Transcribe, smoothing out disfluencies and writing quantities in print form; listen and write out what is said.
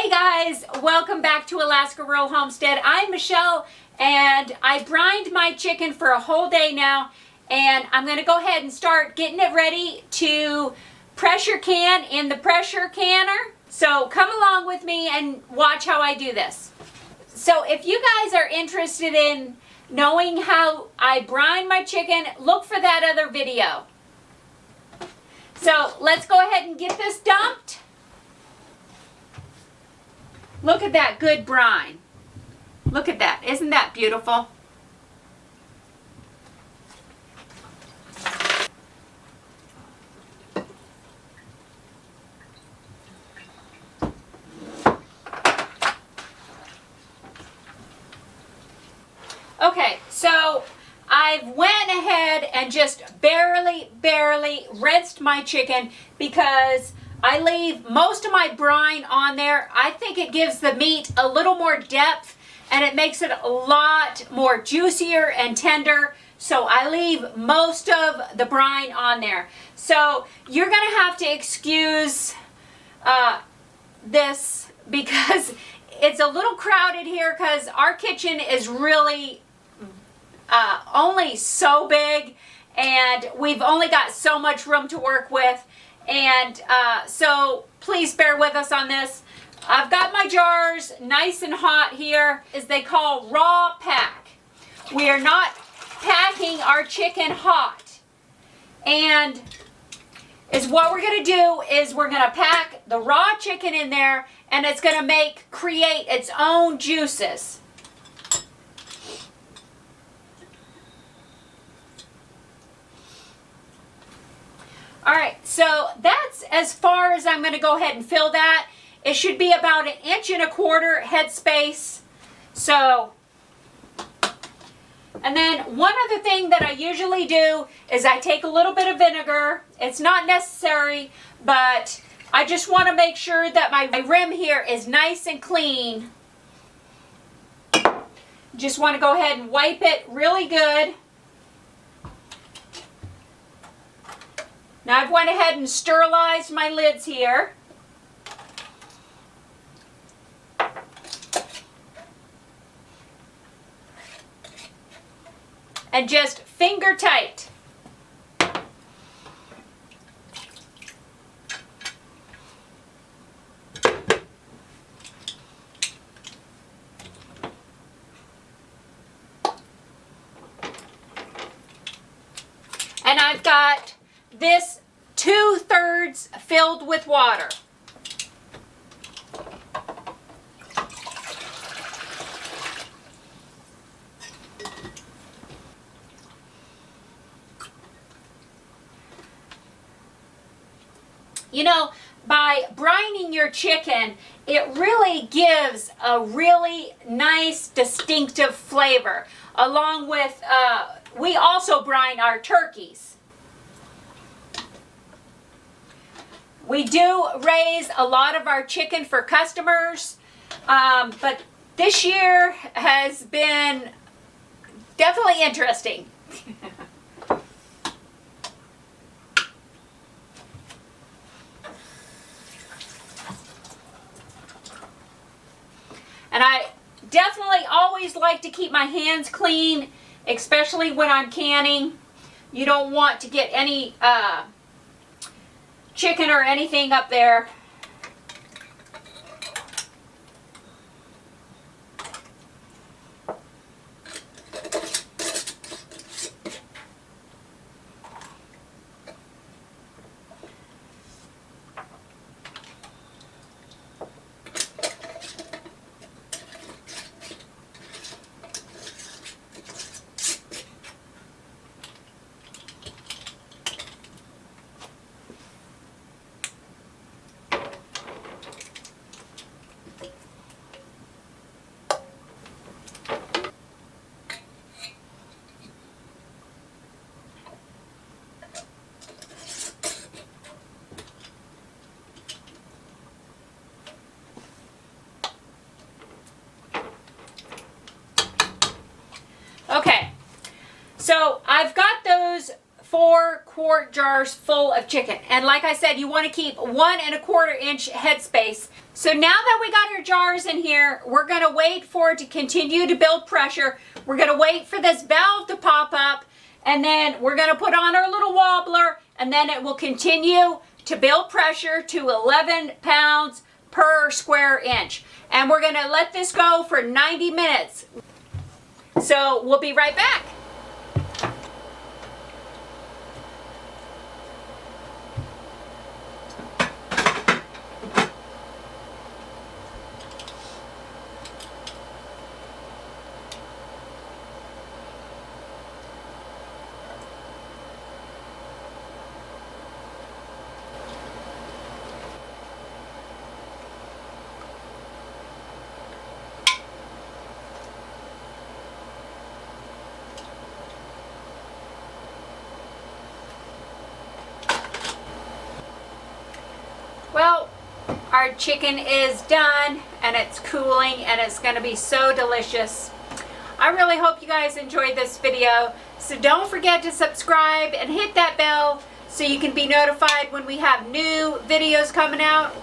Hey guys, welcome back to Alaska Rural Homestead. I'm Michelle and I brined my chicken for a whole day now, and I'm going to go ahead and start getting it ready to pressure can in the pressure canner. So come along with me and watch how I do this. So if you guys are interested in knowing how I brine my chicken, look for that other video. So let's go ahead and get this dumped. Look at that good brine. Look at that. Isn't that beautiful? Okay, so I went ahead and just barely rinsed my chicken because I leave most of my brine on there. I think it gives the meat a little more depth and it makes it a lot more juicier and tender. So I leave most of the brine on there. So you're going to have to excuse this because it's a little crowded here because our kitchen is really only so big and we've only got so much room to work with. And so please bear with us on this. I've got my jars nice and hot here, as they call raw pack. We are not packing our chicken hot. And is what we're going to do is we're going to pack the raw chicken in there, and it's going to create its own juices. All right, so that's as far as I'm going to go ahead and fill that. It should be about 1.25 inches head space. So, and then one other thing that I usually do is I take a little bit of vinegar. It's not necessary, but I just want to make sure that my rim here is nice and clean. Just want to go ahead and wipe it really good. Now I've went ahead and sterilized my lids here. And just finger tight. And I've got this 2/3 filled with water. You know, by brining your chicken, it really gives a really nice distinctive flavor. Along with, we also brine our turkeys. We do raise a lot of our chicken for customers, but this year has been definitely interesting. And I definitely always like to keep my hands clean, especially when I'm canning. You don't want to get any chicken or anything up there. of chicken. And like I said, you want to keep 1¼ inch headspace. So now that we got our jars in here, we're going to wait for it to continue to build pressure. We're going to wait for this valve to pop up, and then we're going to put on our little wobbler, and then it will continue to build pressure to 11 pounds per square inch. And we're going to let this go for 90 minutes. So we'll be right back. Well, our chicken is done and it's cooling and it's going to be so delicious. I really hope you guys enjoyed this video. So don't forget to subscribe and hit that bell so you can be notified when we have new videos coming out.